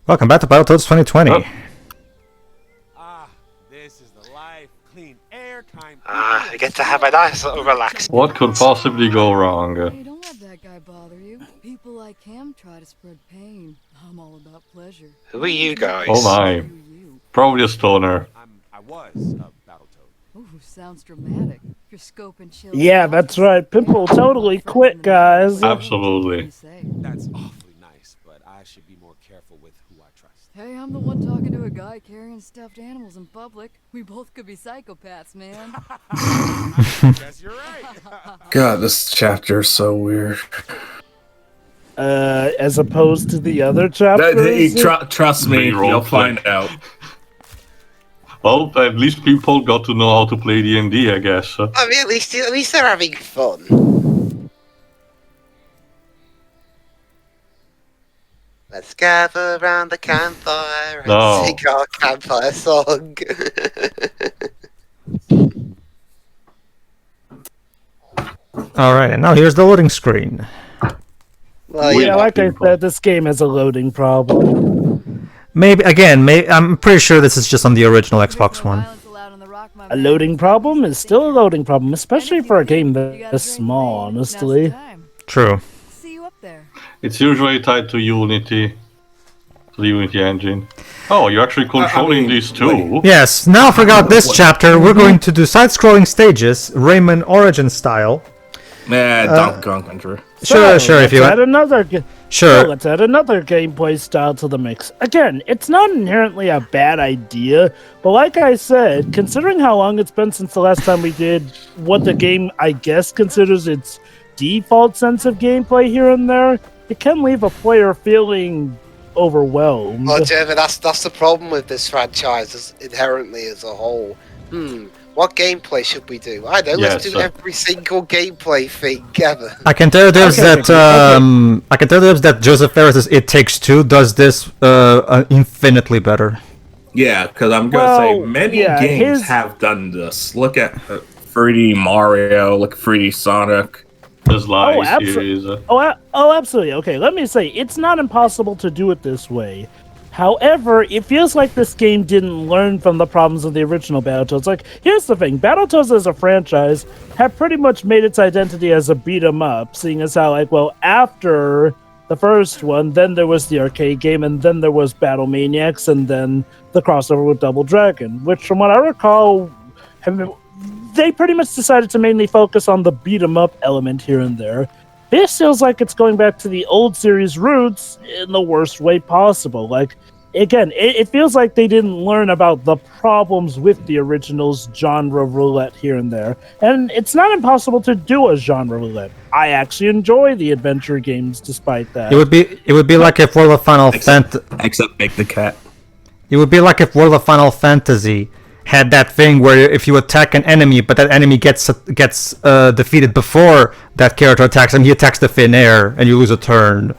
Welcome back to Battletoads 2020. This is the life. Clean air, time. I get to have a nice little relax. What could possibly go wrong? Hey, don't let that guy bother you. People like him try to spread pain. I'm all about pleasure. Who are you guys? Oh my. You. Probably a stoner. I was a Battletoad. Ooh, sounds dramatic. You're scoping chill. Yeah, that's right. Pimple totally quit, guys. Absolutely. That's awfully nice, but I should be more careful with who I trust. Hey, I'm the one talking to a guy carrying stuffed animals in public. We both could be psychopaths, man. Guess you're right. God, this chapter is so weird. As opposed to the other chapters. Trust me, Re-roll you'll play. find out. Well, at least people got to know how to play D&D, I guess. I mean, at least they're having fun. Let's gather around the campfire and sing our campfire song. Alright, and now here's the loading screen. Well, Yeah, like I said, this game has a loading problem. I'm pretty sure this is just on the original Xbox One. A loading problem is still a loading problem, especially for a game this small, honestly. True. See you up there. It's usually tied to Unity. To the Unity engine. Oh, you're actually controlling these two? Yes, now forgot this chapter. We're going to do side-scrolling stages, Rayman Origin style. Nah, Donkey Kong Country. Sure, if you want. Sure. Let's add another gameplay style to the mix. Again, it's not inherently a bad idea, but like I said, considering how long it's been since the last time we did what the game, I guess, considers its default sense of gameplay here and there, it can leave a player feeling overwhelmed. Well, David, that's the problem with this franchise inherently as a whole. What gameplay should we do? I know, let's do every single gameplay thing ever. I can tell you that Joseph Ferris's It Takes Two does this infinitely better. Yeah, because I'm going to say many games have done this. Look at 3D Mario, look at 3D Sonic. Series. Absolutely. Okay, let me say, it's not impossible to do it this way. However, it feels like this game didn't learn from the problems of the original Battletoads. Like, here's the thing. Battletoads as a franchise have pretty much made its identity as a beat-em-up, seeing as how, after the first one, then there was the arcade game, and then there was Battle Maniacs, and then the crossover with Double Dragon, which, from what I recall, they pretty much decided to mainly focus on the beat-em-up element here and there. This feels like it's going back to the old series roots in the worst way possible. Again, it feels like they didn't learn about the problems with the original's genre roulette here and there. And it's not impossible to do a genre roulette. I actually enjoy the adventure games despite that. It would be like if World of Final Fantasy... Except Make the Cat. It would be like if World of Final Fantasy had that thing where if you attack an enemy, but that enemy gets defeated before that character attacks him, he attacks the thin air, and you lose a turn.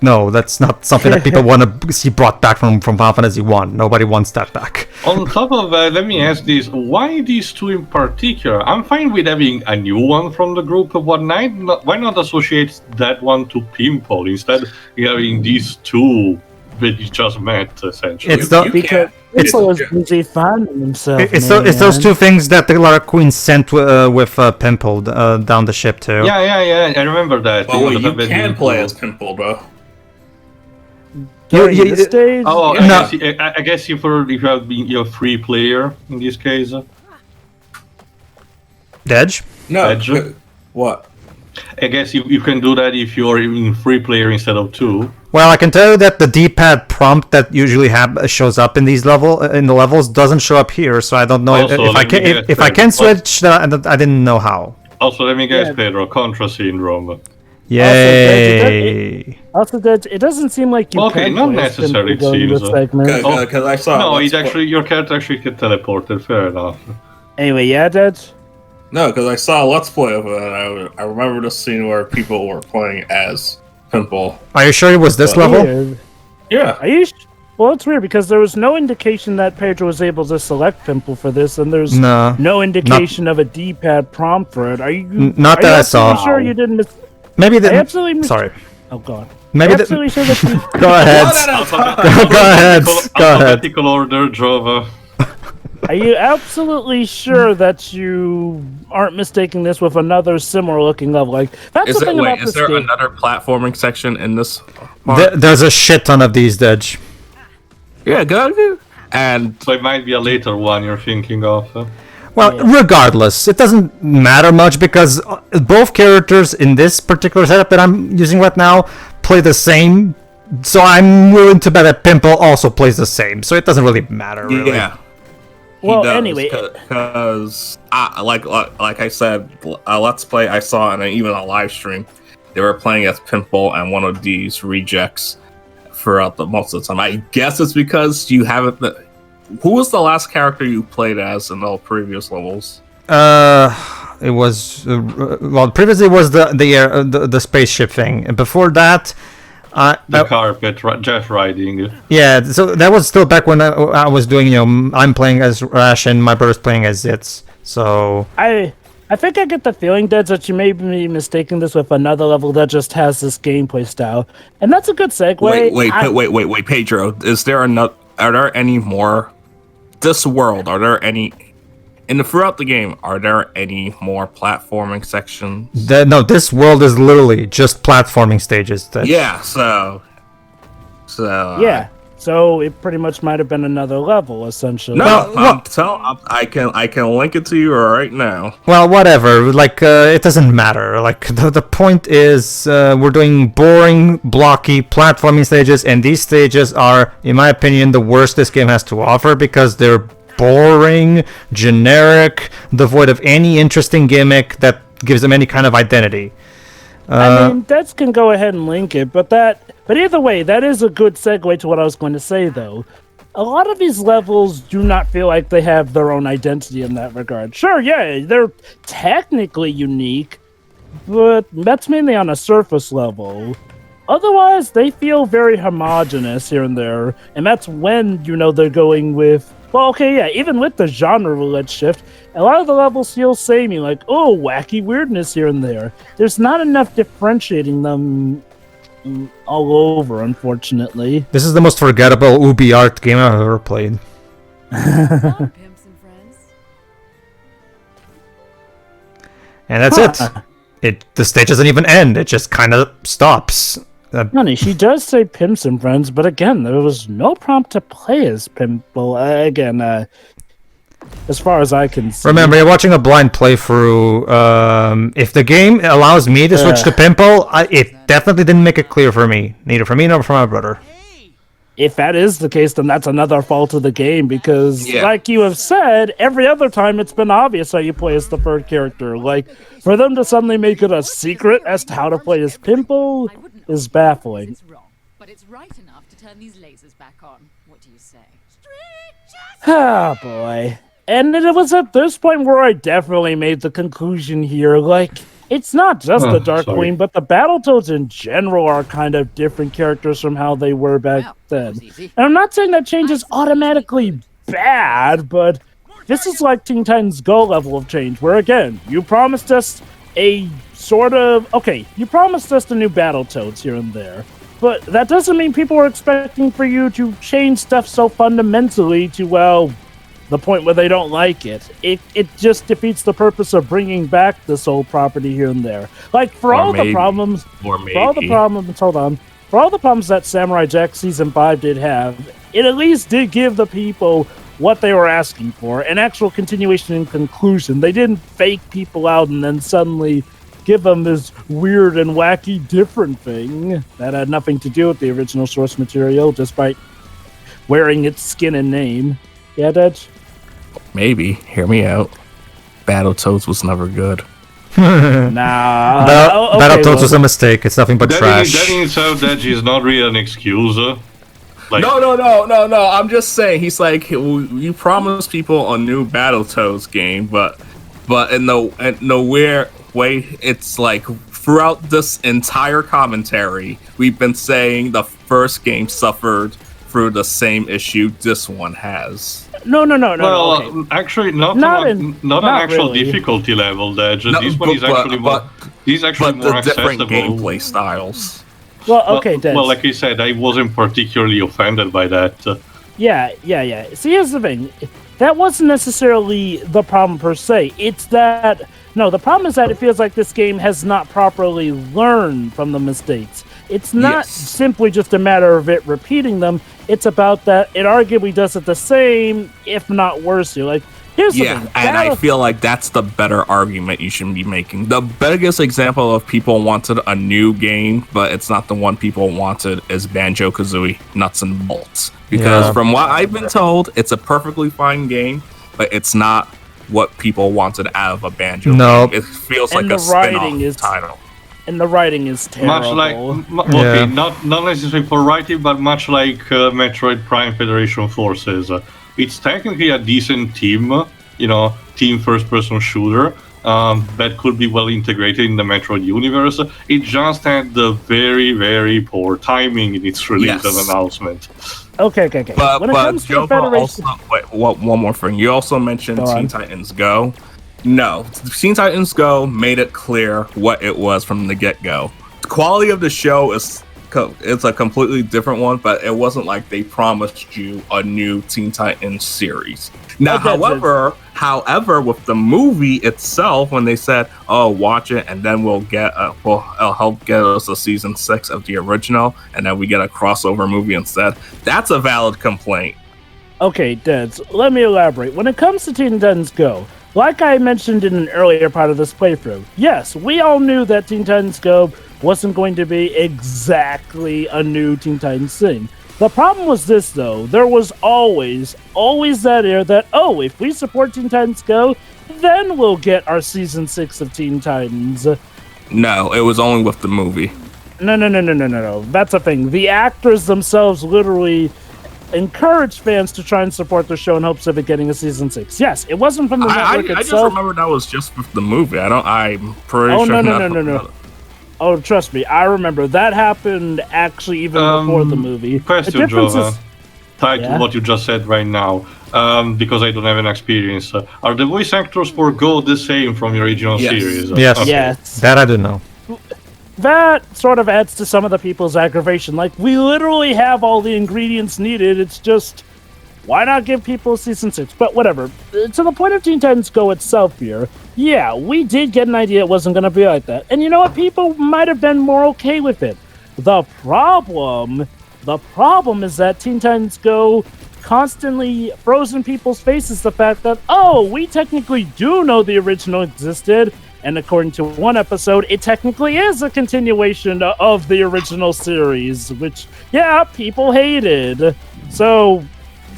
No, that's not something that people want to see brought back from Final Fantasy 1. Nobody wants that back. On top of that, let me ask this. Why these two in particular? I'm fine with having a new one from the group of one night. Why not associate that one to Pimple instead of having these two that you just met, essentially? Because Pimple was busy finding himself. It's those two things that the Lara Queen sent with Pimple down the ship too. Yeah, I remember that. Well, you can play as Pimple, though. I guess if you have been your free player in this case. Dej? No. Dej? What? I guess you can do that if you're in free player instead of two. Well, I can tell you that the D-pad prompt that usually shows up in these levels doesn't show up here, so I don't know if I can switch. I didn't know how. Also, let me guess, Pedro, Contra syndrome. Yay! Also, it doesn't seem like you. Okay, not necessarily. It seems. Because I saw. No, your character actually get teleported. Fair enough. Anyway, yeah, Dej. No, because I saw a Let's Play of it, and I remember the scene where people were playing as Pimple. Are you sure it was this level? Yeah. Are you? Well, it's weird because there was no indication that Pedro was able to select Pimple for this, and there's no indication of a D-pad prompt for it. Are you? Not that I saw. Sure, you didn't miss. Maybe I absolutely missed. Sorry. Oh God. Maybe absolutely sure that you... Go ahead. Go ahead. Go ahead. Alphabetical order, Jova. Are you absolutely sure that you aren't mistaking this with another similar-looking level? Like, that's the thing about this game. Is there another platforming section in this? There's a shit ton of these, Dej. Yeah, go. And so it might be a later one you're thinking of. Well, regardless, it doesn't matter much because both characters in this particular setup that I'm using right now play the same. So I'm willing to bet that Pimple also plays the same. So it doesn't really matter, really. Yeah. Well, anyway, because like I said, a Let's Play I saw and even a live stream, they were playing as Pimple and one of these rejects throughout most of the time. I guess it's because you haven't. Who was the last character you played as in all previous levels? It was well, previously it was the spaceship thing, and before that. The carpet, Jeff riding. Yeah, so that was still back when I was doing, I'm playing as Rash and my brother's playing as Zitz. So I think I get the feeling, Dej, that you may be mistaking this with another level that just has this gameplay style, and that's a good segue. Wait, Pedro. Are there any more? This world, are there any? Throughout the game, are there any more platforming sections? No, this world is literally just platforming stages. Yeah, so yeah, so it pretty much might have been another level, essentially. No, I can link it to you right now. Well, whatever. Like, it doesn't matter. Like, the point is, we're doing boring, blocky platforming stages, and these stages are, in my opinion, the worst this game has to offer because they're boring, generic, devoid of any interesting gimmick that gives them any kind of identity. I mean, Dez can go ahead and link it, but either way, that is a good segue to what I was going to say, though. A lot of these levels do not feel like they have their own identity in that regard. Sure, yeah, they're technically unique, but that's mainly on a surface level. Otherwise, they feel very homogenous here and there, and that's when, they're going with... Well, okay, yeah, even with the genre roulette shift, a lot of the levels feel samey, like, oh, wacky weirdness here and there. There's not enough differentiating them all over, unfortunately. This is the most forgettable Ubi art game I've ever played. Pimps and friends. And that's it. The stage doesn't even end, it just kind of stops. Honey, she does say Pimps and Friends, but again, there was no prompt to play as Pimple. As far as I can see. Remember, you're watching a blind playthrough. If the game allows me to switch to Pimple, it definitely didn't make it clear for me. Neither for me nor for my brother. If that is the case, then that's another fault of the game, because, like you have said, every other time it's been obvious how you play as the third character. Like, for them to suddenly make it a secret as to how to play as Pimple is baffling. It's wrong, but it's right enough to turn these lasers back on. What do you say? Ah, boy. And it was at this point where I definitely made the conclusion here, like, it's not just the Dark Queen, but the Battletoads in general are kind of different characters from how they were back then. And I'm not saying that change is automatically bad, but this is like Teen Titans Go level of change, where again, you promised us a sort of... Okay, you promised us the new Battletoads here and there, but that doesn't mean people are expecting for you to change stuff so fundamentally to, well, the point where they don't like it. It just defeats the purpose of bringing back this old property here and there. Like, for all the problems... Hold on. For all the problems that Samurai Jack Season 5 did have, it at least did give the people what they were asking for, an actual continuation and conclusion. They didn't fake people out and then suddenly give them this weird and wacky different thing that had nothing to do with the original source material, despite wearing its skin and name. Yeah, Dej? Maybe. Hear me out. Battletoads was never good. Nah. Battletoads was a mistake. It's nothing but trash. That means that is not really an excuse. Like, No. I'm just saying. He's like, you promised people a new Battletoads game, but in no weird way, it's like throughout this entire commentary, we've been saying the first game suffered through the same issue this one has. No. Well, okay. Actually, not an actual really. Difficulty level. This one is actually more. He's actually more the different accessible. gameplay styles. Well, okay, Des. Well, like I said, I wasn't particularly offended by that. Yeah. See, here's the thing. That wasn't necessarily the problem per se. It's that... No, the problem is that it feels like this game has not properly learned from the mistakes. It's not simply just a matter of it repeating them. It's about that it arguably does it the same, if not worse. You're like, here's the thing. And I feel like that's the better argument you should be making. The biggest example of people wanted a new game, but it's not the one people wanted, is Banjo-Kazooie Nuts and Bolts. Because from what I've been told, it's a perfectly fine game, but it's not what people wanted out of a Banjo game. It feels like a spin-off title. And the writing is terrible. Much like, not necessarily for writing, but much like Metroid Prime Federation Forces. It's technically a decent team, team first-person shooter that could be well integrated in the Metroid universe. It just had the very, very poor timing in its release and announcement. Okay. But when it comes to Federation... one more thing. You also mentioned Teen Titans Go. No, Teen Titans Go made it clear what it was from the get-go. The quality of the show is a completely different one, but it wasn't like they promised you a new Teen Titans series. Now, however, with the movie itself, when they said, "Oh, watch it, and then we'll help get us a season 6 of the original, and then we get a crossover movie instead," that's a valid complaint. Okay, Deds, let me elaborate. When it comes to Teen Titans Go, like I mentioned in an earlier part of this playthrough, yes, we all knew that Teen Titans Go wasn't going to be exactly a new Teen Titans thing. The problem was this, though. There was always that air that, if we support Teen Titans Go, then we'll get our Season 6 of Teen Titans. No, it was only with the movie. No. That's a thing. The actors themselves literally encouraged fans to try and support the show in hopes of it getting a Season 6. Yes, it wasn't from the network itself. I just remember that was just with the movie. I'm pretty sure. No. Oh, trust me, I remember. That happened actually even before the movie. Question, Jova, tied to what you just said right now, because I don't have an experience. Are the voice actors for Go the same from the original series? Yes. Okay. Yes. That I do know. That sort of adds to some of the people's aggravation. Like, we literally have all the ingredients needed. It's just, why not give people Season 6? But whatever. To the point of Teen Titans Go itself here, yeah, we did get an idea it wasn't going to be like that. And you know what? People might have been more okay with it. The problem is that Teen Titans Go constantly froze in people's faces the fact that, we technically do know the original existed. And according to one episode, it technically is a continuation of the original series, which, people hated. So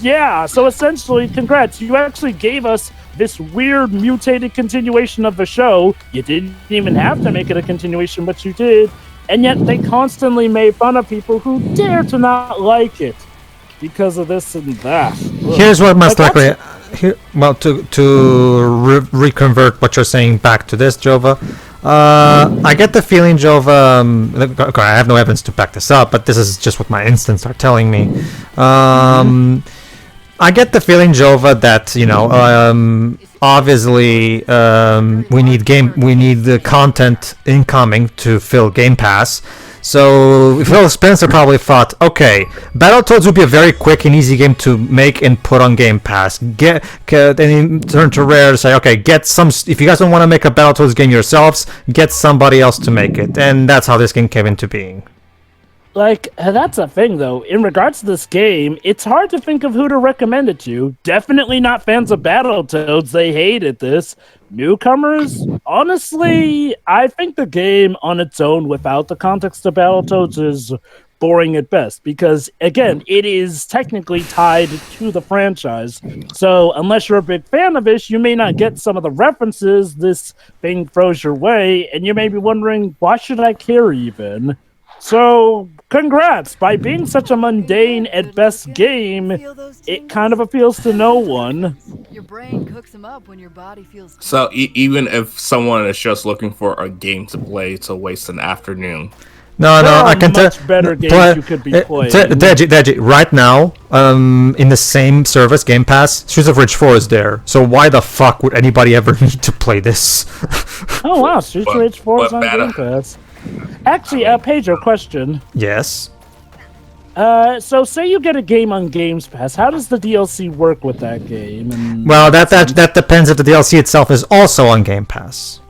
essentially, congrats. You actually gave us this weird mutated continuation of the show. You didn't even have to make it a continuation, but you did. And yet they constantly made fun of people who dare to not like it because of this and that. Here's what most likely... to reconvert what you're saying back to this, Jova, I get the feeling, Jova, I have no evidence to back this up, but this is just what my instincts are telling me. I get the feeling, Jova, that obviously we need the content incoming to fill Game Pass. So Phil Spencer probably thought, okay, Battletoads would be a very quick and easy game to make and put on Game Pass. Then he turned to Rare to say, okay, get some. If you guys don't want to make a Battletoads game yourselves, get somebody else to make it, and that's how this game came into being. Like, that's a thing, though. In regards to this game, it's hard to think of who to recommend it to. Definitely not fans of Battletoads. They hated this. Newcomers? Honestly, I think the game on its own, without the context of Battletoads, is boring at best. Because, again, it is technically tied to the franchise. So, unless you're a big fan of this, you may not get some of the references this thing throws your way. And you may be wondering, why should I care even? So, congrats! By being such a mundane at best game, it kind of appeals to no one. Your brain cooks them up when your body feels. So even if someone is just looking for a game to play to waste an afternoon. No, I can tell. Much better games you could be playing. Deji, right now, in the same service, Game Pass, Streets of Rage 4 is there. So why the fuck would anybody ever need to play this? Oh wow, Streets of Rage 4 is on Game Pass. Actually, Pedro, question. Yes. So say you get a game on Games Pass, how does the DLC work with that game? And Well, that depends if the DLC itself is also on Game Pass.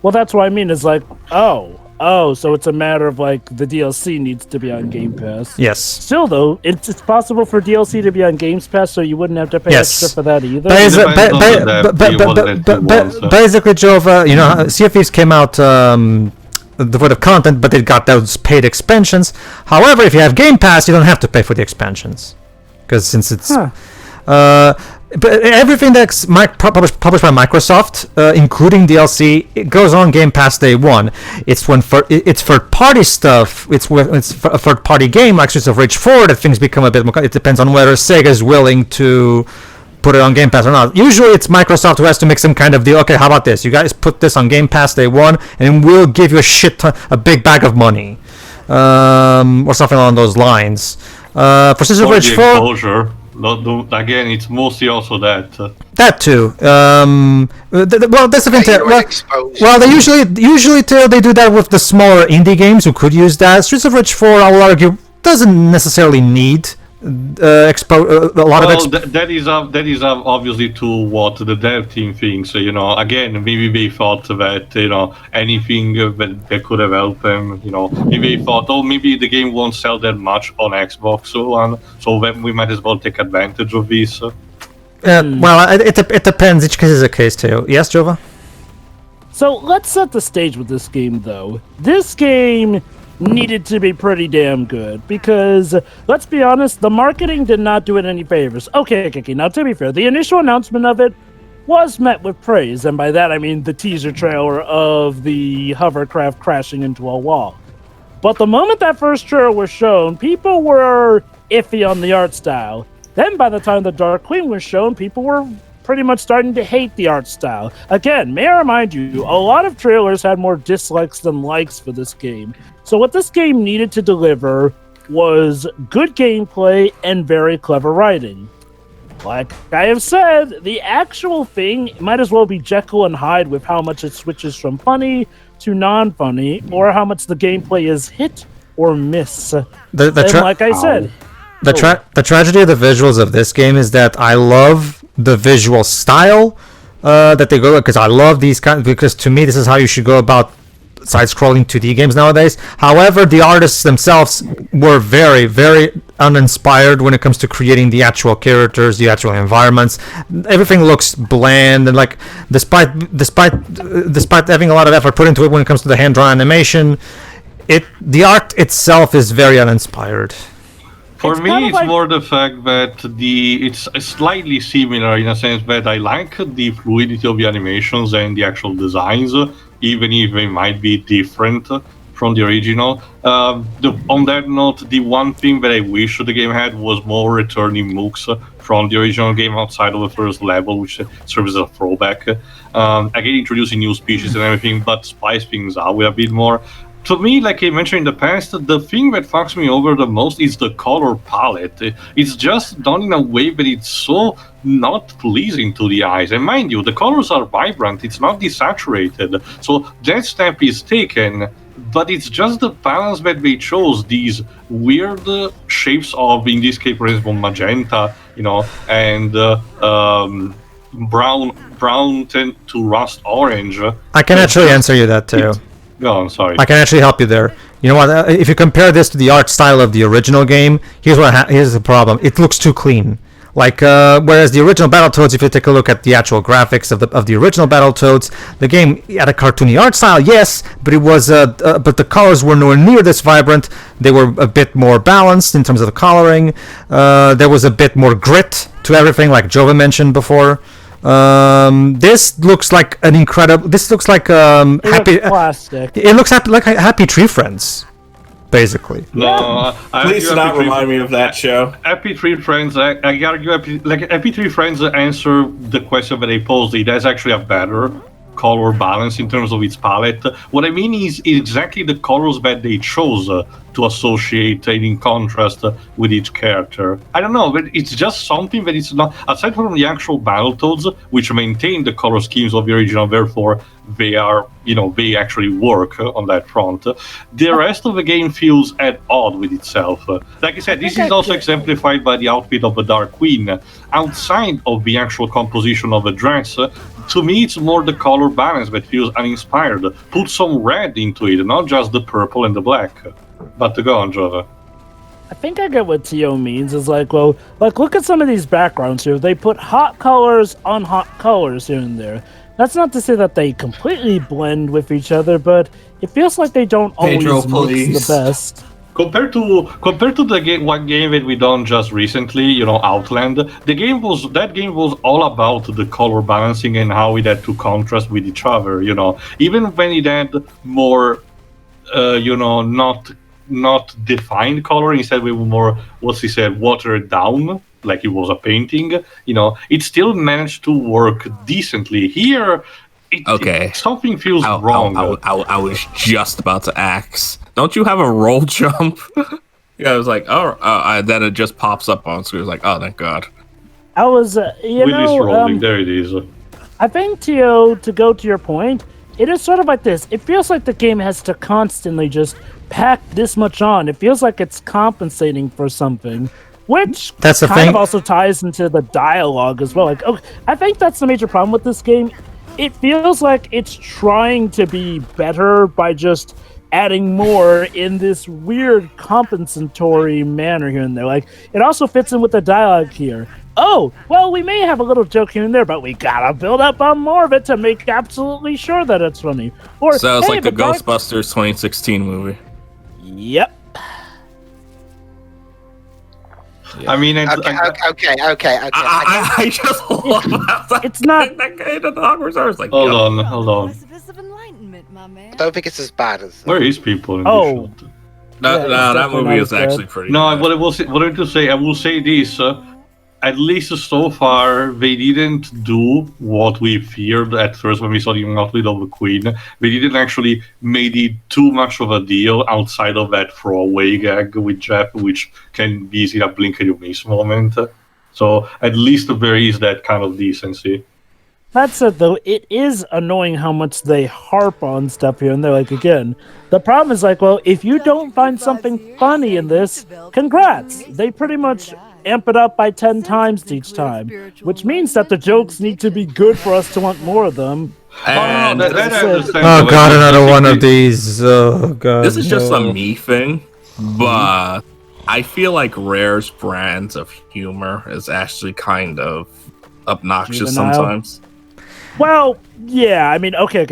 well, that's what I mean. Is like, so it's a matter of like the DLC needs to be on Game Pass. Yes. Still, though, it's possible for DLC to be on Games Pass, so you wouldn't have to pay Yes. extra for that either. Basically, Jova, Sea of Thieves came out devoid of content, but it got those paid expansions. However, if you have Game Pass, you don't have to pay for the expansions, because since it's but everything that's published by Microsoft, including DLC, it goes on Game Pass day one. It's it's third-party stuff. It's a third-party game like Streets of Rage 4 that things become a bit more. It depends on whether Sega is willing to put it on Game Pass or not. Usually it's Microsoft who has to make some kind of deal. Okay, how about this? You guys put this on Game Pass day one, and we'll give you a big bag of money, or something along those lines. For Streets of Rage 4, exposure. Again, it's mostly also that. that too. Well, that's the thing. Well, they usually too, they do that with the smaller indie games who could use that. Streets of Rage 4, I will argue, doesn't necessarily need a lot of that is obviously to what the dev team thinks. Again, maybe they thought that anything that could have helped them. Maybe they thought, maybe the game won't sell that much on Xbox, so then we might as well take advantage of this. Well, it depends. Each case is a case too. Yes, Jova? So let's set the stage with this game, though. This game needed to be pretty damn good, because, let's be honest, the marketing did not do it any favors. Okay, now to be fair, the initial announcement of it was met with praise, and by that I mean the teaser trailer of the hovercraft crashing into a wall. But the moment that first trailer was shown, people were iffy on the art style. Then by the time the Dark Queen was shown, people were pretty much starting to hate the art style. Again, may I remind you, a lot of trailers had more dislikes than likes for this game. So what this game needed to deliver was good gameplay and very clever writing. Like I have said, the actual thing might as well be Jekyll and Hyde with how much it switches from funny to non-funny, or how much the gameplay is hit or miss. Like I said, the tragedy of the visuals of this game is that I love the visual style that they go, because I love these because to me this is how you should go about side-scrolling 2D games nowadays. However, the artists themselves were very, very uninspired when it comes to creating the actual characters, the actual environments. Everything looks bland, and like despite having a lot of effort put into it when it comes to the hand-drawn animation, the art itself is very uninspired. For me, it's more the fact that it's slightly similar in a sense that I like the fluidity of the animations and the actual designs, even if they might be different from the original. On that note, the one thing that I wish the game had was more returning mooks from the original game outside of the first level, which serves as a throwback. Again, introducing new species and everything, but spice things out a bit more. To me, like I mentioned in the past, the thing that fucks me over the most is the color palette. It's just done in a way that it's so not pleasing to the eyes. And mind you, the colors are vibrant, it's not desaturated. So that step is taken, but it's just the balance that they chose. These weird shapes of, in this case, for example, magenta, and brown tend to rust orange. I can actually answer you that too. Oh, I'm sorry. I can actually help you there. You know what? If you compare this to the art style of the original game, here's the problem. It looks too clean. Like whereas the original Battletoads, if you take a look at the actual graphics of the original Battletoads, the game had a cartoony art style, yes, but it was but the colors were nowhere near this vibrant. They were a bit more balanced in terms of the coloring. There was a bit more grit to everything, like Jova mentioned before. This looks like an incredible. This looks like happy plastic. It looks like Happy Tree Friends, basically. No, please do not remind me of that show. Happy Tree Friends. I argue Happy Tree Friends answer the question that I posed. It has actually a better color balance in terms of its palette. What I mean is exactly the colors that they chose to associate and in contrast with each character. I don't know, but it's just something that it's not, aside from the actual Battletoads, which maintain the color schemes of the original, therefore they are, they actually work on that front. The rest of the game feels at odds with itself. Like I said, this is also exemplified by the outfit of the Dark Queen. Outside of the actual composition of the dress, to me it's more the color balance that feels uninspired. Put some red into it, not just the purple and the black. But to go on, Jova. I think I get what Tio means. Is like, well, look at some of these backgrounds here. They put hot colors on hot colors here and there. That's not to say that they completely blend with each other, but it feels like they don't Pedro, always mix the best. Compared to the game, one game that we done just recently, Outland, that game was all about the color balancing and how it had to contrast with each other. Even when it had more, not defined color, instead we were more, watered down, like it was a painting. It still managed to work decently. Here, something feels wrong. I was just about to ask. Don't you have a roll jump? Yeah, I was like, then it just pops up on screen. It's like, oh, thank God. I was, rolling. There it is. I think, Tio, to go to your point, it is sort of like this. It feels like the game has to constantly just pack this much on. It feels like it's compensating for something, which that's the kind thing. of also ties into the dialogue as well. Like, I think that's the major problem with this game. It feels like it's trying to be better by just adding more in this weird compensatory manner here and there. Like, it also fits in with the dialogue here. Oh, well, we may have a little joke here and there, but we gotta build up on more of it to make absolutely sure that it's funny. Or, sounds hey, like the Ghostbusters 2016 movie. Yep. Yeah. I mean, okay. I just love that. It's not that guy in the Hogwarts. I was like, hold on. Precipice of enlightenment, my man. I don't think it's as bad as. Where is people? In Oh. this shot? No, that movie is actually pretty. No, good. I will say this. At least so far, they didn't do what we feared at first when we saw the outfit of the Queen. They didn't actually made it too much of a deal outside of that throwaway gag with Jeff, which can be easily a blink and you miss moment. So at least there is that kind of decency. That said, though, it is annoying how much they harp on stuff here and there. Like, again, the problem is like, well, if you don't find something funny in this, congrats. They pretty much amp it up by 10 times each time, which means that the jokes need to be good for us to want more of them. And that I understand. Oh god, another one of these. Oh god. this is just a me thing, but I feel like Rare's brand of humor is actually kind of obnoxious Juvenile? Sometimes. Well, yeah, I mean, okay.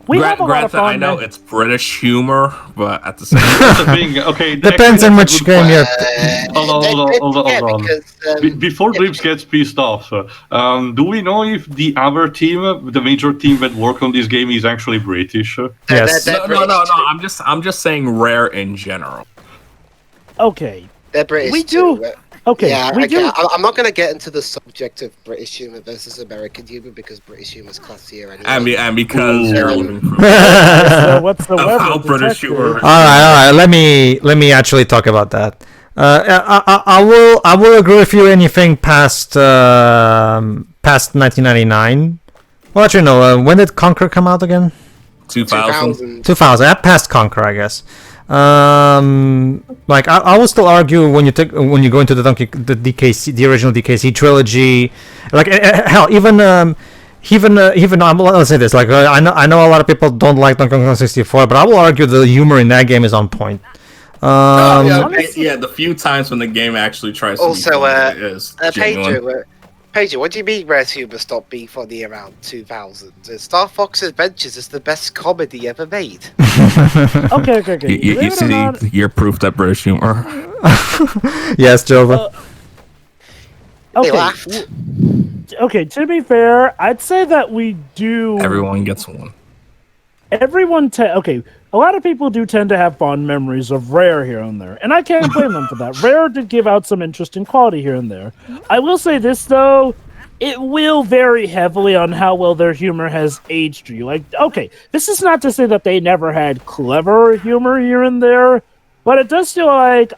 We have a lot of fun. I know it's British humor, but at the same That's time, the thing. Okay, Depends on which game you're. Hold on. Before Drips gets pissed off, do we know if the other team, the major team that worked on this game, is actually British? Yes. no. I'm just saying Rare in general. Okay. They're British. We do. Too. Okay. Yeah, we do. I'm not going to get into the subject of British humor versus American humor because British humor is classier anyway. And because you're living through So what's the web how of British detective? humor. All right. Let me actually talk about that. I will agree with you. Anything past 1999. Well, actually, no. When did Conquer come out again? 2000. 2000. Past Conquer, I guess. Like I will still argue when you go into the DKC, the original DKC trilogy, like hell, even let's say this, like I know a lot of people don't like Donkey Kong 64, but I will argue the humor in that game is on point. The few times when the game actually tries to Also, be funny, it is genuine. Pedro, what do you mean Rare's humor stopped being funny around 2000? Star Fox Adventures is the best comedy ever made. Okay. You see, you're proof that British humor. Yes, Jova. They Okay. laughed. Okay, to be fair, I'd say that we do. Everyone gets one. Okay, a lot of people do tend to have fond memories of Rare here and there, and I can't blame them for that. Rare did give out some interesting quality here and there. I will say this, though, it will vary heavily on how well their humor has aged you. Like, okay, this is not to say that they never had clever humor here and there, but it does feel like,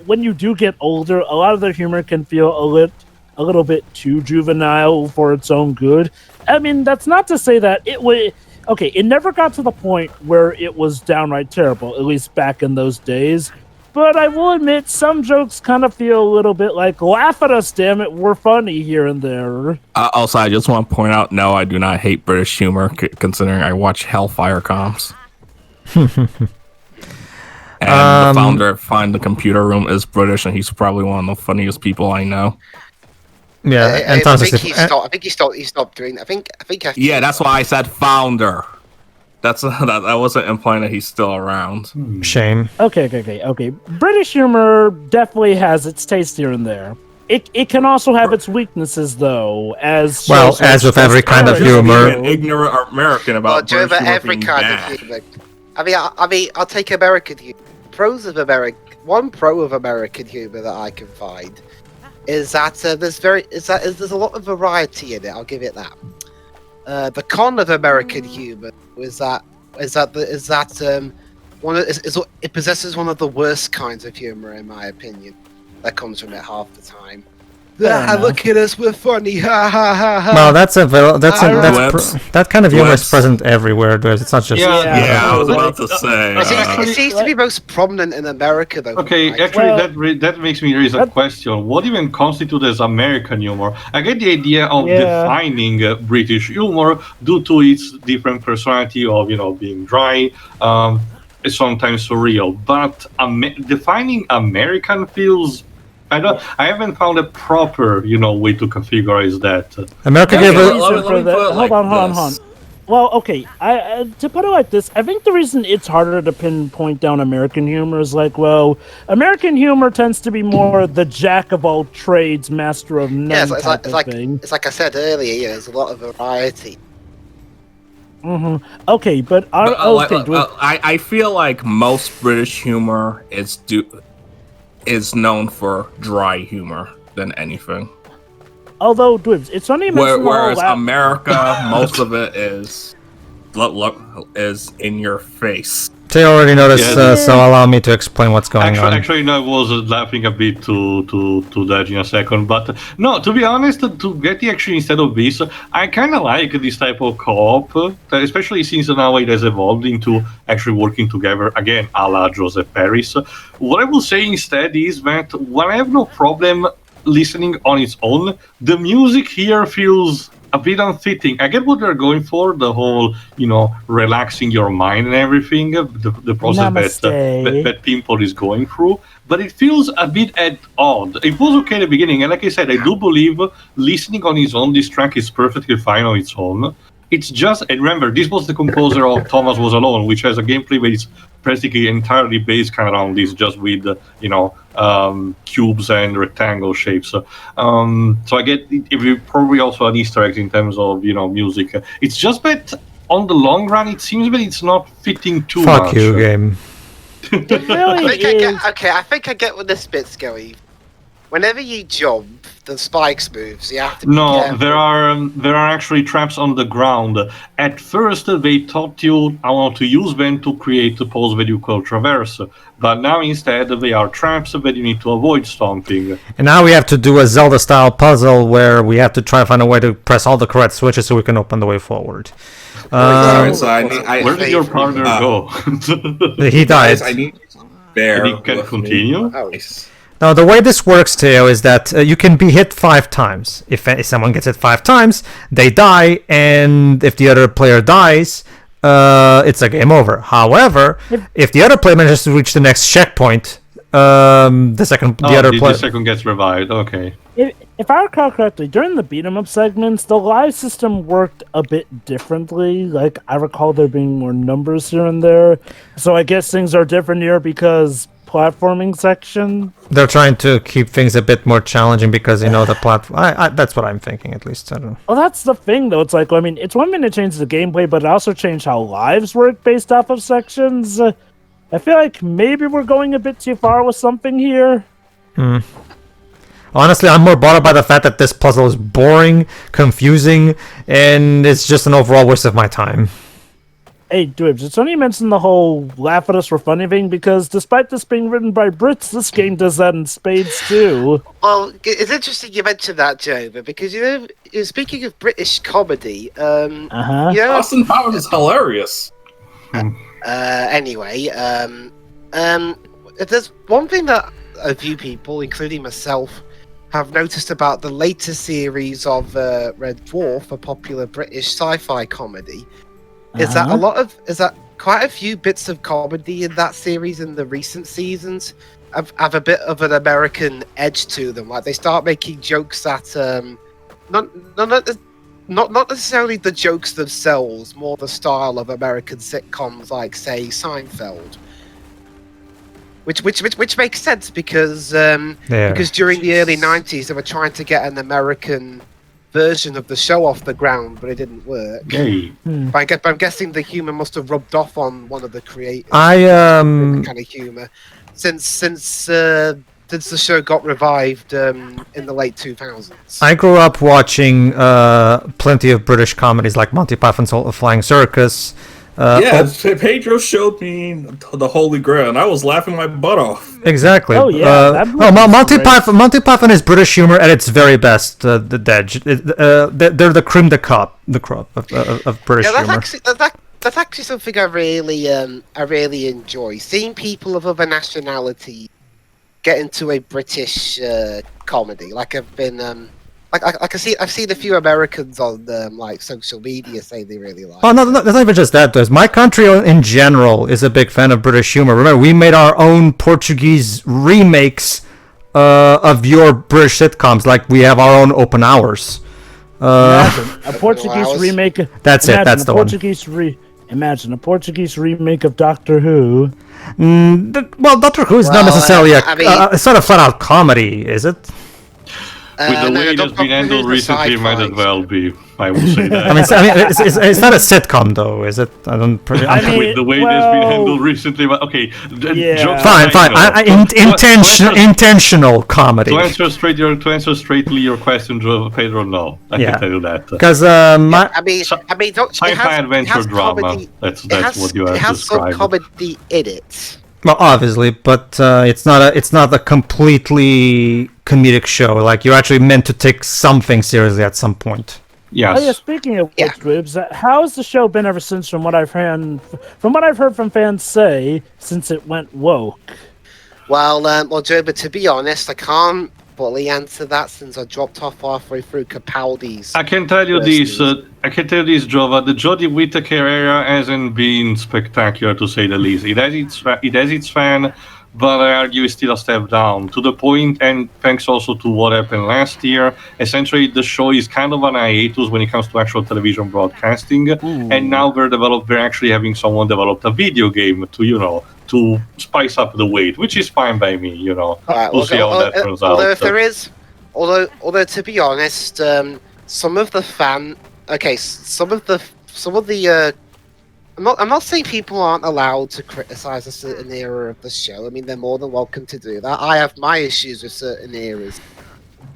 when you do get older, a lot of their humor can feel a little bit too juvenile for its own good. I mean, that's not to say that it would... Okay, it never got to the point where it was downright terrible, at least back in those days. But I will admit, some jokes kind of feel a little bit like, laugh at us, damn it, we're funny here and there. Also, I just want to point out, no, I do not hate British humor, considering I watch Hellfire comps. And the founder of Find the Computer Room is British, and he's probably one of the funniest people I know. Yeah, and I think he stopped doing. I think. Yeah, that's why I said founder. That wasn't implying that he's still around. Shame. Okay. British humor definitely has its taste here and there. It can also have its weaknesses, though, as with every kind of humor. An ignorant American about British humor every being kind bad. of humor. I mean, I'll take American humor. One pro of American humor that I can find is that there's a lot of variety in it. I'll give it that. The con of American humor it possesses one of the worst kinds of humor, in my opinion. That comes from it half the time. Look at us, we're funny. Ha ha ha ha. No, that kind of humor is present everywhere. It's not just. Yeah, I was about to say. It seems to be most prominent in America, though. Okay, actually, that makes me raise a question. What even constitutes as American humor? I get the idea of defining British humor due to its different personality of, being dry, it's sometimes surreal. But defining American feels... I haven't found a proper, way to configure that. America gave Hold on. Well, okay. To put it like this, I think the reason it's harder to pinpoint down American humor is American humor tends to be more the jack of all trades, master of none type of thing. It's like I said earlier. There's a lot of variety. Mm-hmm. Okay, but I feel like most British humor is known for dry humor than anything. Although, Dwibs, it's only whereas America, most of it is in your face. They already noticed, so allow me to explain what's going on. Actually, no, I was laughing a bit to that in a second, but no, to be honest, to get the action instead of this, I kind of like this type of co-op, especially since now it has evolved into actually working together, again, a la Joseph Paris. What I will say instead is that while I have no problem listening on its own, the music here feels a bit unfitting. I get what they're going for, the whole, relaxing your mind and everything, the process that Pimple is going through, but it feels a bit odd. It was okay at the beginning, and like I said, I do believe listening on its own, this track is perfectly fine on its own. It's just, and remember, this was the composer of Thomas Was Alone, which has a gameplay where it's practically entirely based kind of around this, just with, cubes and rectangle shapes. So I get it probably also an Easter egg in terms of, music. It's just that on the long run, it seems that it's not fitting too much. Fuck you, game. It really I think I get where this bit's going. Whenever you jump, the spikes moves. You have to be careful. there are actually traps on the ground. At first, they taught you how to use them to create a pose that you call traverse, but now instead they are traps that you need to avoid stomping. And now we have to do a Zelda-style puzzle where we have to try to find a way to press all the correct switches so we can open the way forward. Where did your partner go? He died. Guys, I need bear. And he can continue. Now, the way this works, Teo, is that you can be hit 5 times. If someone gets hit 5 times, they die, and if the other player dies, it's a game over. However, if the other player manages to reach the next checkpoint, the second gets revived. Okay. If I recall correctly, during the beat 'em up segments, the live system worked a bit differently. Like, I recall there being more numbers here and there. So I guess things are different here because platforming section. They're trying to keep things a bit more challenging because, the platform... that's what I'm thinking, at least. I don't know. Well, that's the thing, though. It's like, it's one minute change the gameplay, but it also changed how lives work based off of sections. I feel like maybe we're going a bit too far with something here. Honestly, I'm more bothered by the fact that this puzzle is boring, confusing, and it's just an overall waste of my time. Hey, Dwibs, it's funny you mentioned the whole laugh at us for funny thing, because despite this being written by Brits, this game does that in spades too. Well, it's interesting you mentioned that, Jova, because speaking of British comedy, Uh-huh. Austin Powers is hilarious. Anyway, there's one thing that a few people, including myself, have noticed about the later series of Red Dwarf, a popular British sci-fi comedy, is that quite a few bits of comedy in that series in the recent seasons have a bit of an American edge to them. Like they start making jokes that not necessarily the jokes themselves, more the style of American sitcoms like, say, Seinfeld. Which makes sense because during the early 90s they were trying to get an American version of the show off the ground, but it didn't work. Hey. But I'm guessing the humor must have rubbed off on one of the creators. I kind of humor since the show got revived in the late 2000s. I grew up watching plenty of British comedies like Monty Python's Flying Circus. Pedro showed me the Holy Grail, and I was laughing my butt off. Exactly. Oh, yeah, Monty Python is British humor at its very best. The Dej, they're the creme de crop of British humor. That's actually something I really enjoy. Seeing people of other nationality get into a British comedy. Like I've been I've seen a few Americans on like social media say they really like. Oh no, that's not even just that. My country in general is a big fan of British humor. Remember, we made our own Portuguese remakes of your British sitcoms. Like we have our own Open Hours. Imagine a Portuguese remake. That's it. That's the one. Imagine a Portuguese remake of Doctor Who. Well, Doctor Who is not necessarily it's not a flat-out comedy, is it? With the way it has been handled recently, might as well be. I would say that. I mean, it's not a sitcom, though, is it? I don't. With the way it has been handled recently, but okay. Fine. Intentional comedy. To answer straightly your question, Pedro, no, I can tell you that. Because sci-fi adventure drama. That's what you have described. It has some comedy in it. Well, obviously, but it's not a completely comedic show. Like you're actually meant to take something seriously at some point. Yes. Oh yeah. Speaking of which, Ribs, how's the show been ever since? From what I've heard from fans say, since it went woke. Well, Joe, but to be honest, I can't fully answer that since I dropped off halfway through Capaldi's. I can tell you this, Jova. The Jodie Whittaker era hasn't been spectacular, to say the least. It has its fan, but I argue it's still a step down. To the point, and thanks also to what happened last year, essentially the show is kind of an hiatus when it comes to actual television broadcasting. And now they're actually having someone develop a video game to spice up the weight, which is fine by me, We'll see how that turns out. Although to be honest, some of the I'm not saying people aren't allowed to criticize a certain era of the show. I mean, they're more than welcome to do that. I have my issues with certain eras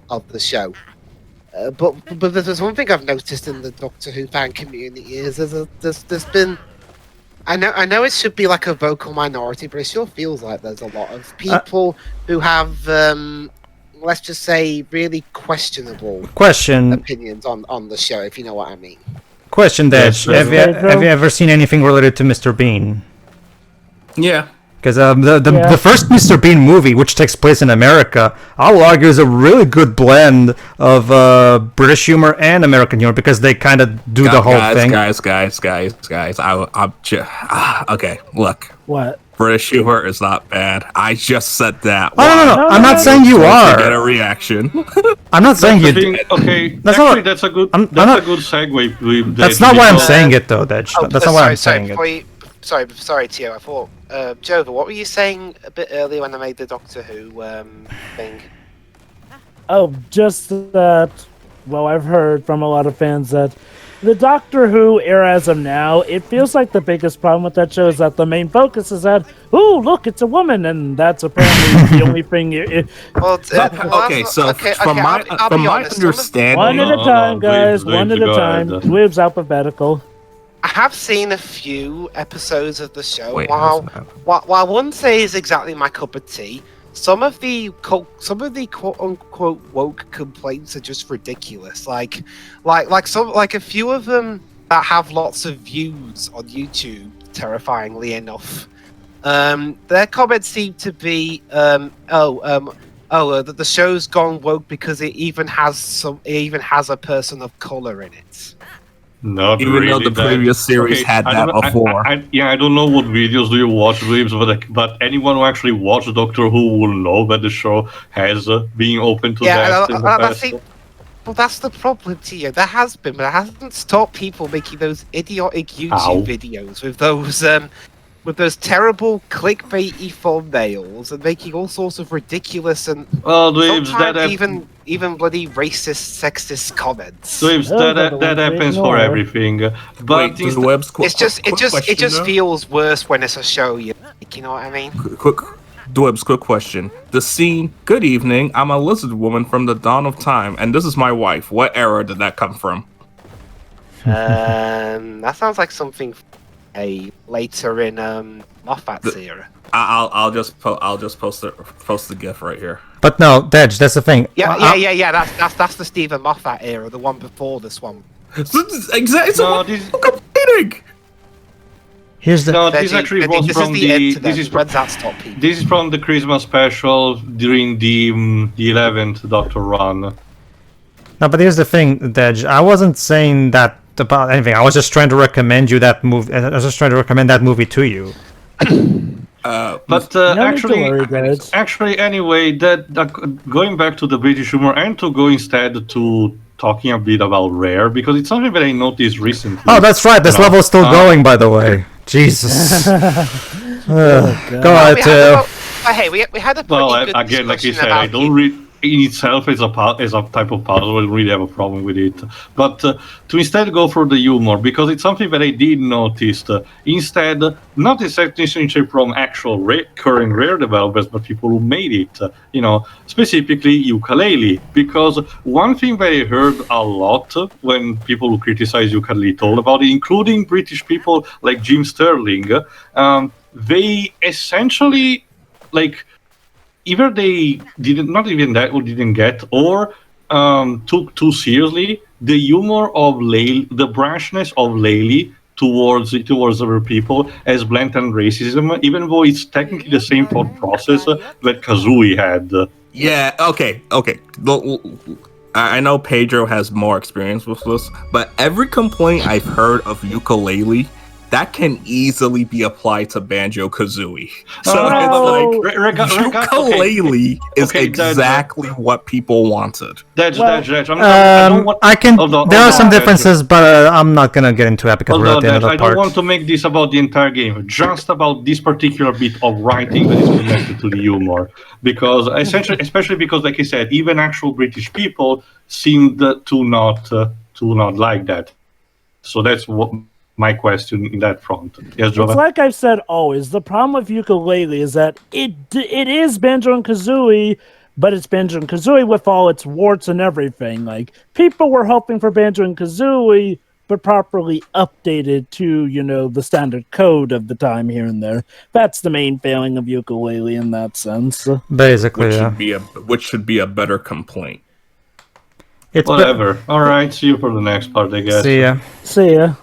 of the show. But there's one thing I've noticed in the Doctor Who fan community is there's been. I know it should be like a vocal minority, but it sure feels like there's a lot of people who have, let's just say, really questionable opinions on the show, if you know what I mean. Question, Dej. Have you ever seen anything related to Mr. Bean? Yeah. Because the first Mr. Bean movie, which takes place in America, I will argue is a really good blend of British humor and American humor because they kind of do the whole thing. Guys. Okay, look. What? British humor is not bad. I just said that. No. I'm not saying you are. Get a reaction. I'm not saying you. Okay, that's a good segue. That's not why I'm saying it, though, Dej. That's not why I'm saying it. Sorry, Tio. I thought, Jova, what were you saying a bit earlier when I made the Doctor Who thing? Oh, just that. Well, I've heard from a lot of fans that the Doctor Who era as of now, it feels like the biggest problem with that show is that the main focus is that, "Ooh, look, it's a woman," and that's apparently the only thing. Well, Okay, so from my I'll be honest, some of- understanding, One at a time, guys. Dweebs, One at a go time. ahead. Dweebs alphabetical. I have seen a few episodes of the show. Wait, While I wouldn't say is exactly my cup of tea, some of the quote unquote woke complaints are just ridiculous. Like a few of them that have lots of views on YouTube. Terrifyingly enough, their comments seem to be that the show's gone woke because it even has a person of color in it. Not even really, though the previous series had that before. I don't know what videos do you watch, Dweebs, but anyone who actually watched Doctor Who will know that the show has been open to that in the past. Well, that's the problem, Tia. There has been, but it hasn't stopped people making those idiotic YouTube videos with those terrible clickbaity thumbnails and making all sorts of ridiculous and sometimes even bloody racist, sexist comments. Dweebs, that happens for everything. But it just feels worse when it's a show. You know what I mean? Dweebs, quick question. The scene, good evening, I'm a lizard woman from the dawn of time, and this is my wife. What era did that come from? That sounds like something later in Moffat's era. I'll just post the GIF right here. But no, Dej, that's the thing. Yeah. That's the Stephen Moffat era, the one before this one. Exactly. It's completing. Here's the. No, this actually was from the. This is from the Christmas special during the 11th Doctor run. No, but here's the thing, Dej. I wasn't saying that about anything. I was just trying to recommend you that movie. I was just trying to recommend that movie to you. Actually, anyway, that going back to the British humor and to go instead to talking a bit about Rare, because it's something that I noticed recently. Oh, that's right. This level's still going, by the way. Jesus. Go ahead, hey, we had a pretty good again, like you discussion said, I about don't really. In itself, as a type of puzzle, I don't really have a problem with it. But to instead go for the humor, because it's something that I did notice. Instead, not necessarily from actual current Rare developers, but people who made it. Specifically Yooka-Laylee. Because one thing that I heard a lot when people who criticize Yooka-Laylee told about it, including British people like Jim Sterling, they essentially either they didn't get or took too seriously the humor of the brashness of Laylee towards other people as blatant racism, even though it's technically the same thought process that Kazooie had. Yeah, okay. I know Pedro has more experience with this, but every complaint I've heard of Yooka-Laylee, that can easily be applied to Banjo-Kazooie. So it's like Yooka-Laylee is exactly what people wanted. There are some differences, but I'm not gonna get into it because we're at the end of the part. I don't want to make this about the entire game, just about this particular bit of writing that is connected to the humor. Because essentially, especially because, like I said, even actual British people seemed to not like that. So that's what my question in that front. Yes, Jova? It's like I've said always, the problem with Yooka-Laylee is that it is Banjo and Kazooie, but it's Banjo and Kazooie with all its warts and everything. Like, people were hoping for Banjo and Kazooie, but properly updated to, the standard code of the time here and there. That's the main failing of Yooka-Laylee in that sense. Basically, which should be a better complaint. Whatever. All right, see you for the next part, I guess. See ya. See ya.